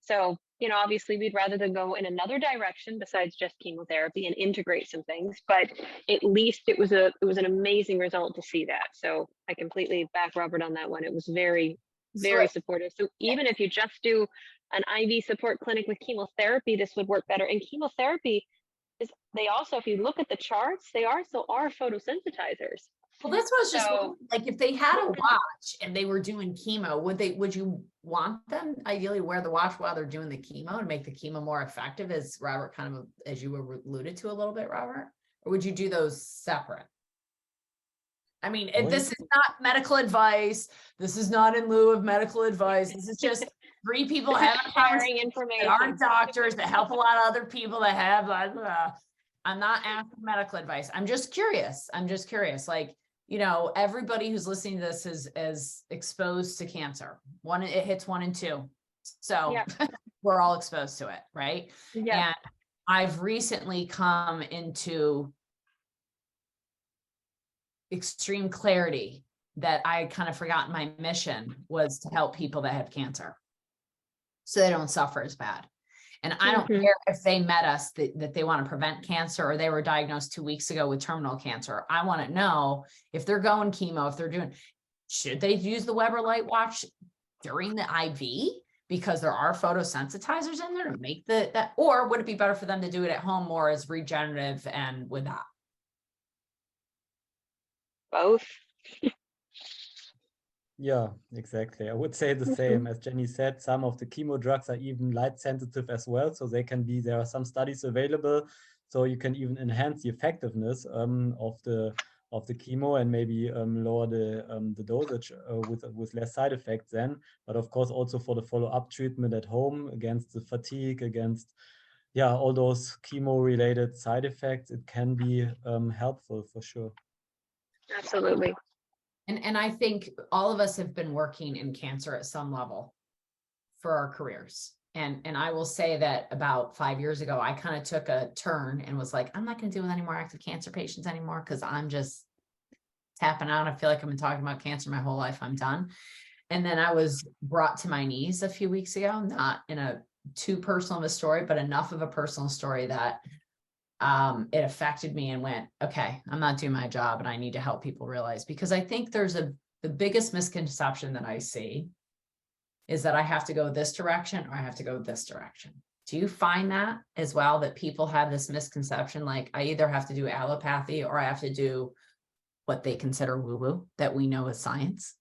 Speaker 3: So, obviously we'd rather them go in another direction besides just chemotherapy and integrate some things, but at least it was an amazing result to see that. So I completely back Robert on that one. It was very, very supportive. So even if you just do an IV support clinic with chemotherapy, this would work better. And chemotherapy they also, if you look at the charts, they also are photosensitizers.
Speaker 1: Well, this was just like, if they had a watch and they were doing chemo, would you want them ideally wear the watch while they're doing the chemo to make the chemo more effective, as Robert as you alluded to a little bit, Robert? Or would you do those separate? I mean, this is not medical advice. This is not in lieu of medical advice. This is just three people having
Speaker 3: sharing information
Speaker 1: that aren't doctors, that help a lot of other people that have blah, blah. I'm not asking medical advice. I'm just curious. Like, everybody who's listening to this is exposed to cancer. It hits 1 and 2. So we're all exposed to it, right?
Speaker 3: Yeah.
Speaker 1: And I've recently come into extreme clarity that I kind of forgot my mission was to help people that have cancer so they don't suffer as bad. And I don't care if they met us that they want to prevent cancer, or they were diagnosed 2 weeks ago with terminal cancer. I want to know if they're going chemo, should they use the Weber Light Watch during the IV? Because there are photosensitizers in there to make that, or would it be better for them to do it at home more as regenerative and with that?
Speaker 3: Both.
Speaker 2: Yeah, exactly. I would say the same. As Jenny said, some of the chemo drugs are even light sensitive as well. So there are some studies available. So you can even enhance the effectiveness of the chemo and maybe lower the dosage with less side effects then. But of course, also for the follow-up treatment at home against the fatigue, against all those chemo-related side effects, it can be helpful for sure.
Speaker 3: Absolutely.
Speaker 1: And I think all of us have been working in cancer at some level for our careers. And I will say that about 5 years ago, I kind of took a turn and was like, I'm not going to deal with any more active cancer patients anymore, because I'm just tapping out. I feel like I've been talking about cancer my whole life. I'm done. And then I was brought to my knees a few weeks ago, not in a too personal of a story, but enough of a personal story that it affected me and went, okay, I'm not doing my job and I need to help people realize, because I think the biggest misconception that I see is that I have to go this direction or I have to go this direction. Do you find that as well, that people have this misconception, like I either have to do allopathy or I have to do what they consider woo-woo that we know is science?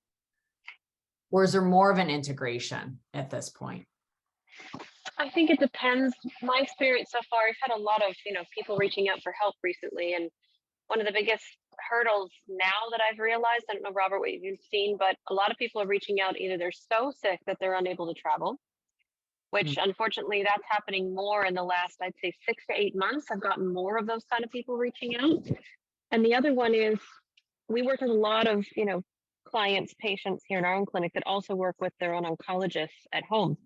Speaker 1: Or is there more of an integration at this point?
Speaker 3: I think it depends. My experience so far, I've had a lot of, people reaching out for help recently. And one of the biggest hurdles now that I've realized, I don't know, Robert, what you've seen, but a lot of people are reaching out. Either they're so sick that they're unable to travel, which unfortunately that's happening more in the last, I'd say 6 to 8 months. I've gotten more of those kind of people reaching out. And the other one is, we work with a lot of, clients, patients here in our own clinic that also work with their own oncologists at home.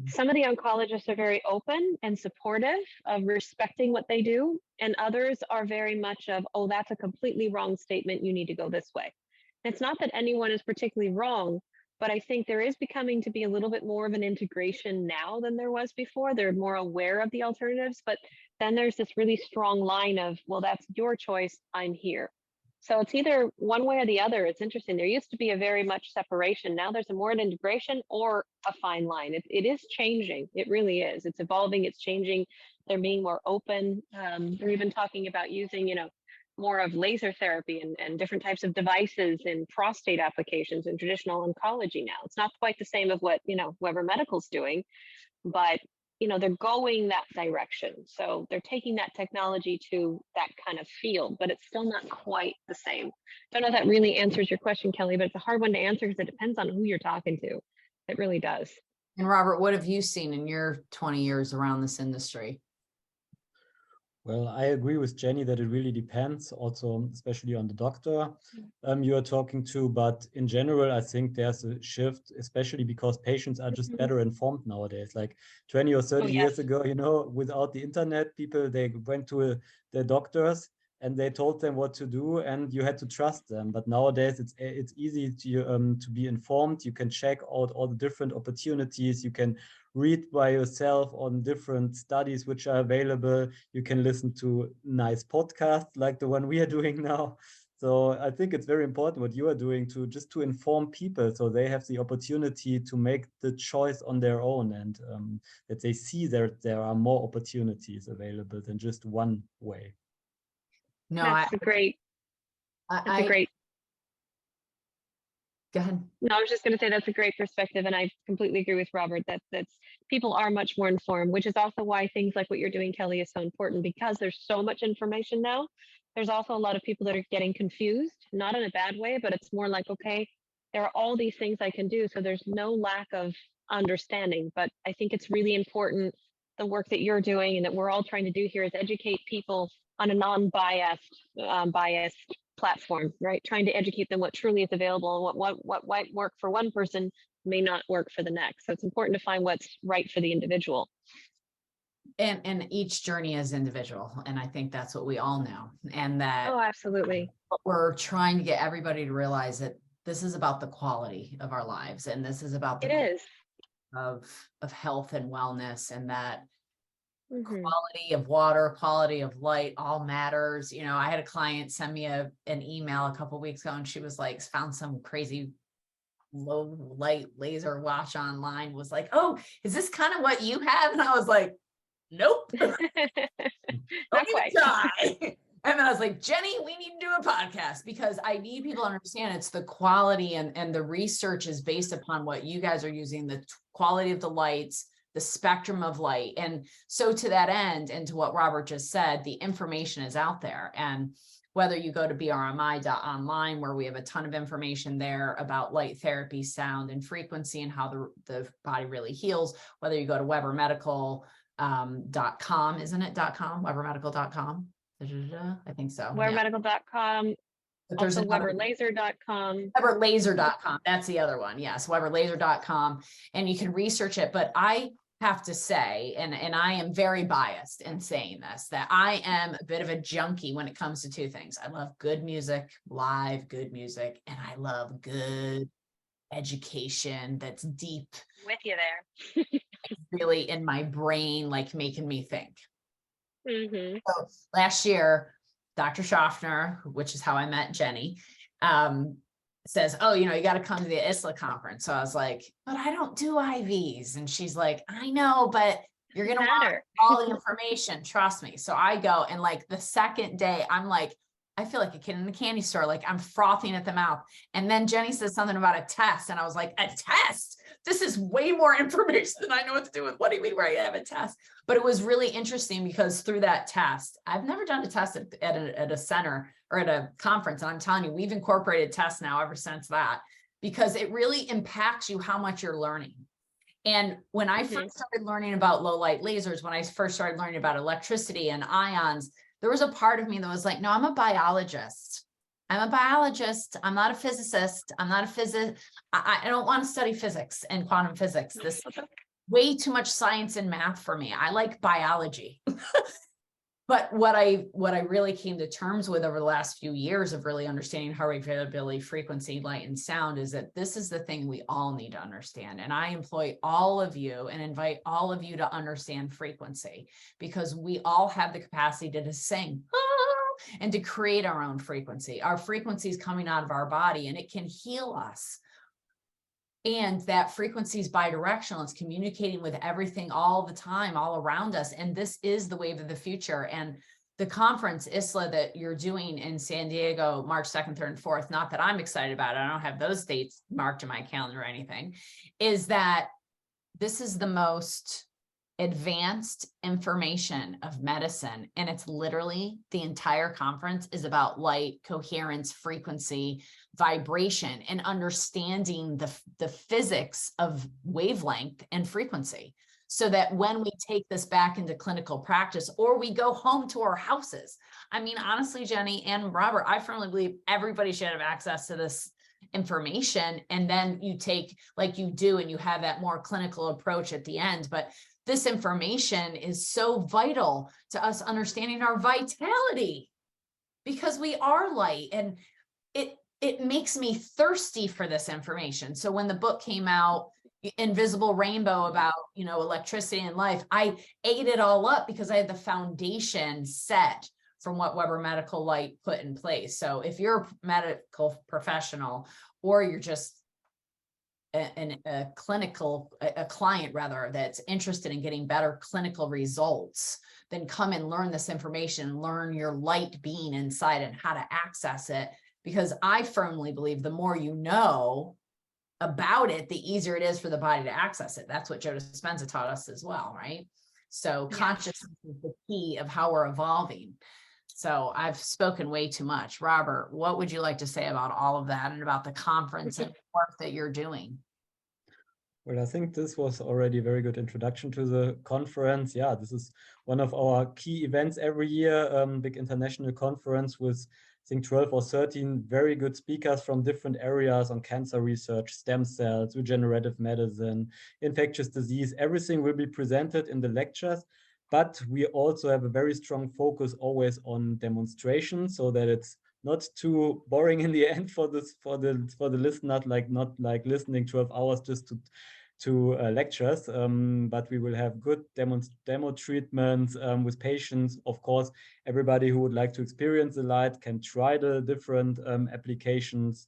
Speaker 3: Some of the oncologists are very open and supportive of respecting what they do, and others are very much of, oh, that's a completely wrong statement, you need to go this way. And it's not that anyone is particularly wrong, but I think there is becoming to be a little bit more of an integration now than there was before. They're more aware of the alternatives, but then there's this really strong line of, well, that's your choice, I'm here. So it's either one way or the other. It's interesting. There used to be a very much separation. Now there's a more an integration or a fine line. It is changing. It really is. It's evolving. It's changing. They're being more open. They're even talking about using, more of laser therapy and different types of devices in prostate applications in traditional oncology now. It's not quite the same of what, Weber Medical's doing, but they're going that direction. So they're taking that technology to that kind of field, but it's still not quite the same. Don't know if that really answers your question, Kelly, but it's a hard one to answer because it depends on who you're talking to. It really does.
Speaker 1: And Robert, what have you seen in your 20 years around this industry?
Speaker 2: Well, I agree with Jenny that it really depends, also especially on the doctor you are talking to. But in general, I think there's a shift, especially because patients are just better informed nowadays. Like 20 or 30 years ago, without the internet, people, they went to their doctors and they told them what to do, and you had to trust them. But nowadays it's easy to be informed. You can check out all the different opportunities. You can read by yourself on different studies which are available. You can listen to nice podcasts like the one we are doing now. So I think it's very important what you are doing to just to inform people so they have the opportunity to make the choice on their own, and that they see there are more opportunities available than just one way.
Speaker 1: No,
Speaker 3: That's a great.
Speaker 1: Go ahead.
Speaker 3: No, I was just going to say that's a great perspective, and I completely agree with Robert that people are much more informed, which is also why things like what you're doing, Kelly, is so important, because there's so much information now. There's also a lot of people that are getting confused, not in a bad way, but it's more like, okay, there are all these things I can do, so there's no lack of understanding. But I think it's really important, the work that you're doing and that we're all trying to do here, is educate people on a non-biased platform, right? Trying to educate them what truly is available and what might work for one person may not work for the next. So it's important to find what's right for the individual.
Speaker 1: And each journey is individual. And I think that's what we all know. And that
Speaker 3: absolutely.
Speaker 1: We're trying to get everybody to realize that this is about the quality of our lives. And this is about the of health and wellness, and that quality of water, quality of light all matters. You know, I had a client send me an email a couple of weeks ago, and she was like, found some crazy low light laser watch online, was like, oh, is this kind of what you have? And I was like, nope. Don't even try. And then I was like, Jenny, we need to do a podcast, because I need people to understand it's the quality, and the research is based upon what you guys are using, the quality of the lights, the spectrum of light. And so to that end, and to what Robert just said, the information is out there. And whether you go to brmi.online, where we have a ton of information there about light therapy, sound, and frequency, and how the body really heals, whether you go to webermedical.com, isn't it .com, webermedical.com? I think so.
Speaker 3: webermedical.com.
Speaker 1: But there's
Speaker 3: also weberlaser.com.
Speaker 1: Weberlaser.com. That's the other one. Yes, weberlaser.com. And you can research it. But I have to say, and I am very biased in saying this, that I am a bit of a junkie when it comes to two things. I love good music, live good music, and I love good education that's deep.
Speaker 3: With you there.
Speaker 1: Really in my brain, like making me think.
Speaker 3: Mm-hmm.
Speaker 1: So last year, Dr. Schaffner, which is how I met Jenny, says, oh, you know, you got to come to the ISLA conference. So I was like, but I don't do IVs. And she's like, I know, but you're going to want all the information. Trust me. So I go, and like the second day, I'm like, I feel like a kid in the candy store. Like I'm frothing at the mouth. And then Jenny says something about a test. And I was like, a test? This is way more information than I know what to do with. What do you mean where I have a test? But it was really interesting, because through that test, I've never done a test at a center or at a conference. And I'm telling you, we've incorporated tests now ever since that, because it really impacts you how much you're learning. And when I first started learning about low light lasers, when I first started learning about electricity and ions, there was a part of me that was like, no, I'm a biologist. I'm a biologist. I'm not a physicist. I'm not a physicist. I don't want to study physics and quantum physics. This is way too much science and math for me. I like biology. But what I really came to terms with over the last few years of really understanding heart rate variability, frequency, light, and sound is that this is the thing we all need to understand. And I employ all of you and invite all of you to understand frequency, because we all have the capacity to sing and to create our own frequency. Our frequency is coming out of our body, and it can heal us. And that frequency is bidirectional. It's communicating with everything all the time, all around us. And this is the wave of the future. And the conference, ISLA, that you're doing in San Diego, March 2nd, 3rd, and 4th, not that I'm excited about it, I don't have those dates marked in my calendar or anything, is that this is the most advanced information of medicine. And it's literally, the entire conference is about light, coherence, frequency, vibration, and understanding the physics of wavelength and frequency, so that when we take this back into clinical practice, or we go home to our houses. I mean, honestly, Jenny and Robert, I firmly believe everybody should have access to this information. And then you take, like you do, and you have that more clinical approach at the end. But this information is so vital to us understanding our vitality. because we are light, and it makes me thirsty for this information. So when the book came out, Invisible Rainbow, about, you know, electricity and life, I ate it all up because I had the foundation set from what Weber Medical Light put in place. So if you're a medical professional, or you're just a client rather, that's interested in getting better clinical results, then come and learn this information, learn your light being inside and how to access it. Because I firmly believe the more you know about it, the easier it is for the body to access it. That's what Joe Dispenza taught us as well, right? So consciousness is the key of how we're evolving. So I've spoken way too much. Robert, what would you like to say about all of that and about the conference and work that you're doing?
Speaker 2: Well, I think this was already a very good introduction to the conference. Yeah, this is one of our key events every year, big international conference with, I think, 12 or 13 very good speakers from different areas on cancer research, stem cells, regenerative medicine, infectious disease. Everything will be presented in the lectures, but we also have a very strong focus always on demonstration, so that it's not too boring in the end for the listener, not like listening 12 hours just to lectures, but we will have good demo treatments with patients. Of course, everybody who would like to experience the light can try the different applications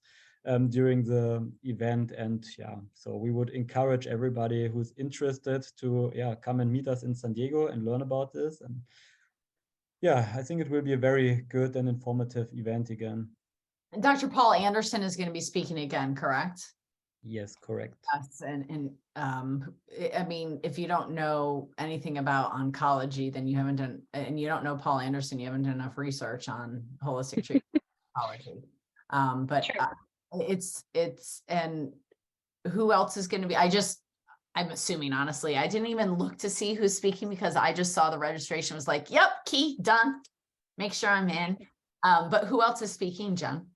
Speaker 2: during the event. And yeah, so we would encourage everybody who's interested to come and meet us in San Diego and learn about this. And yeah, I think it will be a very good and informative event again.
Speaker 1: And Dr. Paul Anderson is going to be speaking again, correct?
Speaker 2: Yes, correct.
Speaker 1: Yes, and I mean, if you don't know anything about oncology, then you haven't done, and you don't know Paul Anderson, you haven't done enough research on holistic treatment oncology. But it's and who else is going to be? I'm assuming, honestly, I didn't even look to see who's speaking because I just saw the registration was like, yep, key done. Make sure I'm in. But who else is speaking, Jen?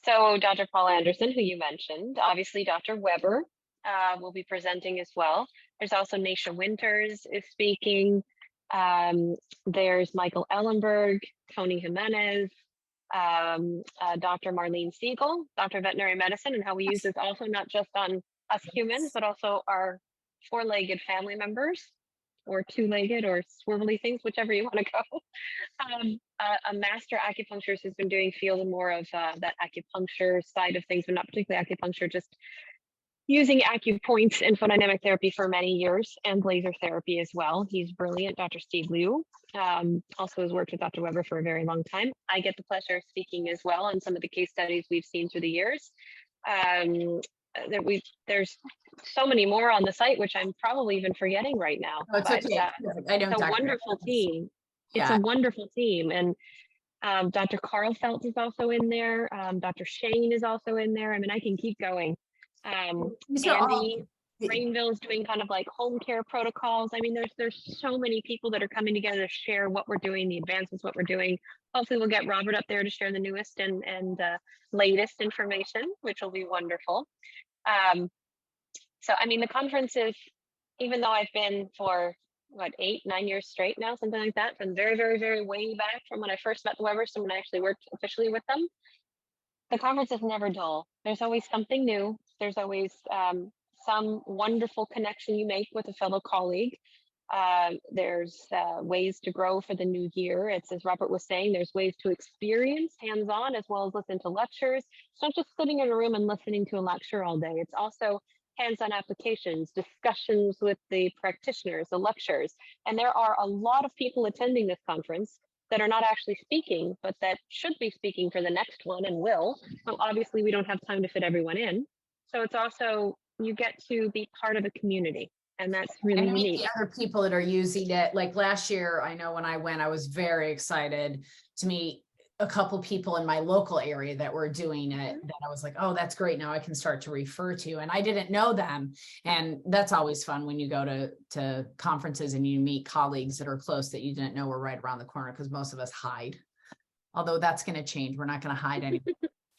Speaker 3: So Dr. Paul Anderson, who you mentioned, obviously Dr. Weber will be presenting as well. There's also Naisha Winters is speaking. There's Michael Ellenberg, Tony Jimenez, Dr. Marlene Siegel, Dr. Veterinary Medicine, and how we use this also not just on us humans, but also our four-legged family members, or two-legged or swivelly things, whichever you want to go. A master acupuncturist who's been doing field and more of that acupuncture side of things, but not particularly acupuncture, just using acupoints and photodynamic therapy for many years, and laser therapy as well. He's brilliant. Dr. Steve Liu also has worked with Dr. Weber for a very long time. I get the pleasure of speaking as well on some of the case studies we've seen through the years. There's so many more on the site, which I'm probably even forgetting right now.
Speaker 1: Oh, it's okay. I know,
Speaker 3: it's a wonderful team. It's a wonderful team. And Dr. Carl Feltz is also in there. Dr. Shane is also in there. I mean, I can keep going. Andy Rainville's doing kind of like home care protocols. I mean, there's so many people that are coming together to share what we're doing, the advances, what we're doing. Hopefully we'll get Robert up there to share the newest and latest information, which will be wonderful. So, I mean, the conference is, even though I've been for, 8, 9 years straight now, something like that, from very, very, very way back from when I first met the Webers to when I actually worked officially with them, the conference is never dull. There's always something new. There's always some wonderful connection you make with a fellow colleague. There's ways to grow for the new year. It's, as Robert was saying, there's ways to experience hands-on as well as listen to lectures. It's not just sitting in a room and listening to a lecture all day. It's also hands-on applications, discussions with the practitioners, the lectures. And there are a lot of people attending this conference that are not actually speaking, but that should be speaking for the next one and will. So obviously we don't have time to fit everyone in. So it's also, you get to be part of a community, and that's really unique.
Speaker 1: The other people that are using it, like last year, I know when I went, I was very excited to meet a couple people in my local area that were doing it, that I was like, oh, that's great. Now I can start to refer to, and I didn't know them. And that's always fun when you go to conferences and you meet colleagues that are close that you didn't know were right around the corner, because most of us hide. Although that's going to change. We're not going to hide anymore.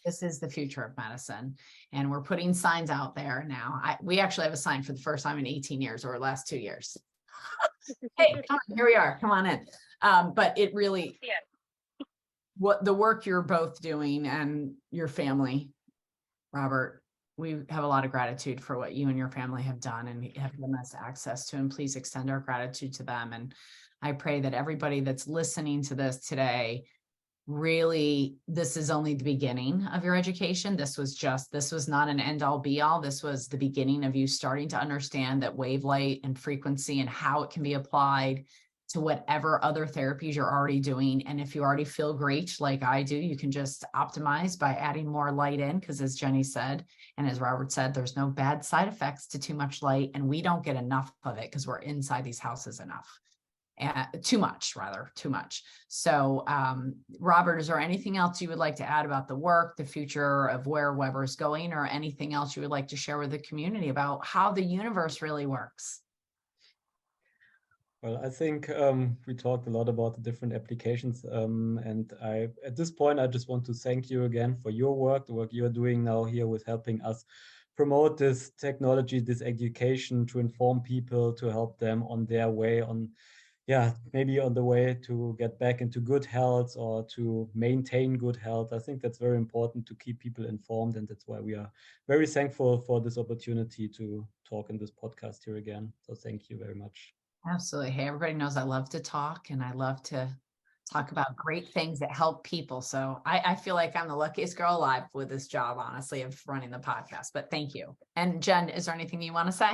Speaker 1: This is the future of medicine, and we're putting signs out there now. We actually have a sign for the first time in 18 years, or last 2 years. Hey, come on, here we are. Come on in. But it really, what the work you're both doing and your family, Robert, we have a lot of gratitude for what you and your family have done and have given us access to, and please extend our gratitude to them. And I pray that everybody that's listening to this today, really, this is only the beginning of your education. This was not an end all be all. This was the beginning of you starting to understand that wavelight and frequency and how it can be applied to whatever other therapies you're already doing. And if you already feel great, like I do, you can just optimize by adding more light in, because as Jenny said, and as Robert said, there's no bad side effects to too much light, and we don't get enough of it because we're inside these houses enough. Too much. So, Robert, is there anything else you would like to add about the work, the future of where Weber is going, or anything else you would like to share with the community about how the universe really works?
Speaker 2: Well, I think we talked a lot about the different applications, and at this point, I just want to thank you again for your work, the work you're doing now here with helping us promote this technology, this education, to inform people, to help them on their way on, maybe on the way to get back into good health or to maintain good health. I think that's very important to keep people informed, and that's why we are very thankful for this opportunity to talk in this podcast here again. So thank you very much.
Speaker 1: Absolutely. Hey, everybody knows I love to talk, and I love to talk about great things that help people. So I feel like I'm the luckiest girl alive with this job, honestly, of running the podcast, but thank you. And Jen, is there anything you want to say?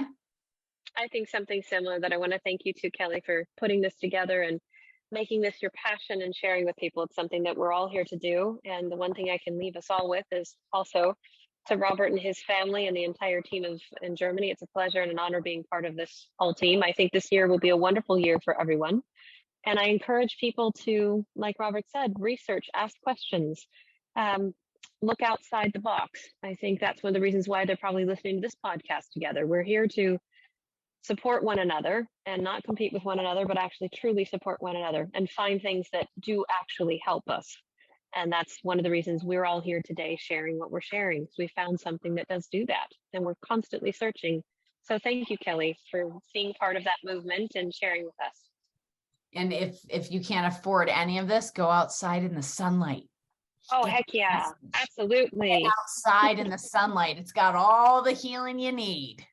Speaker 3: I think something similar, that I want to thank you to Kelly for putting this together and making this your passion and sharing with people. It's something that we're all here to do. And the one thing I can leave us all with is also to Robert and his family and the entire team in Germany. It's a pleasure and an honor being part of this whole team. I think this year will be a wonderful year for everyone. And I encourage people to, like Robert said, research, ask questions, look outside the box. I think that's one of the reasons why they're probably listening to this podcast together. We're here to support one another and not compete with one another, but actually truly support one another and find things that do actually help us. And that's one of the reasons we're all here today sharing what we're sharing. So we found something that does do that, and we're constantly searching. So thank you, Kelly, for being part of that movement and sharing with us.
Speaker 1: And if you can't afford any of this, go outside in the sunlight.
Speaker 3: Oh, heck yeah, absolutely.
Speaker 1: Get outside in the sunlight. It's got all the healing you need.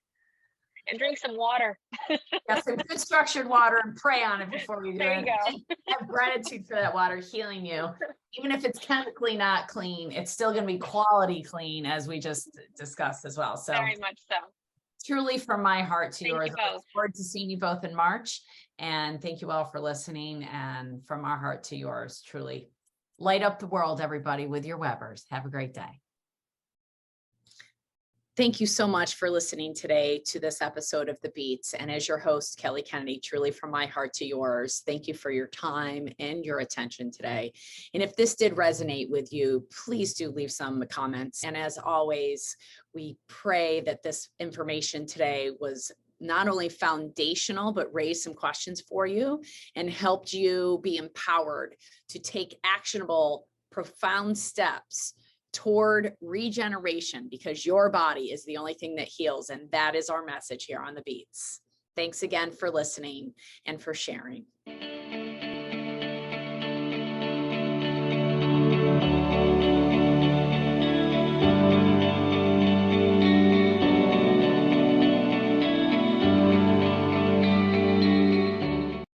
Speaker 3: And drink some water.
Speaker 1: Some good structured water, and pray on it before you do
Speaker 3: there
Speaker 1: it.
Speaker 3: You go.
Speaker 1: Have gratitude for that water healing you. Even if it's chemically not clean, it's still going to be quality clean, as we just discussed as well. So
Speaker 3: very much so.
Speaker 1: Truly from my heart to yours.
Speaker 3: I
Speaker 1: look forward to seeing you both in March. And thank you all for listening. And from our heart to yours, truly light up the world, everybody, with your Webers. Have a great day. Thank you so much for listening today to this episode of The Beats. And as your host, Kelly Kennedy, truly from my heart to yours, thank you for your time and your attention today. And if this did resonate with you, please do leave some comments. And as always, we pray that this information today was not only foundational, but raised some questions for you and helped you be empowered to take actionable, profound steps toward regeneration, because your body is the only thing that heals. And that is our message here on The Beats. Thanks again for listening and for sharing.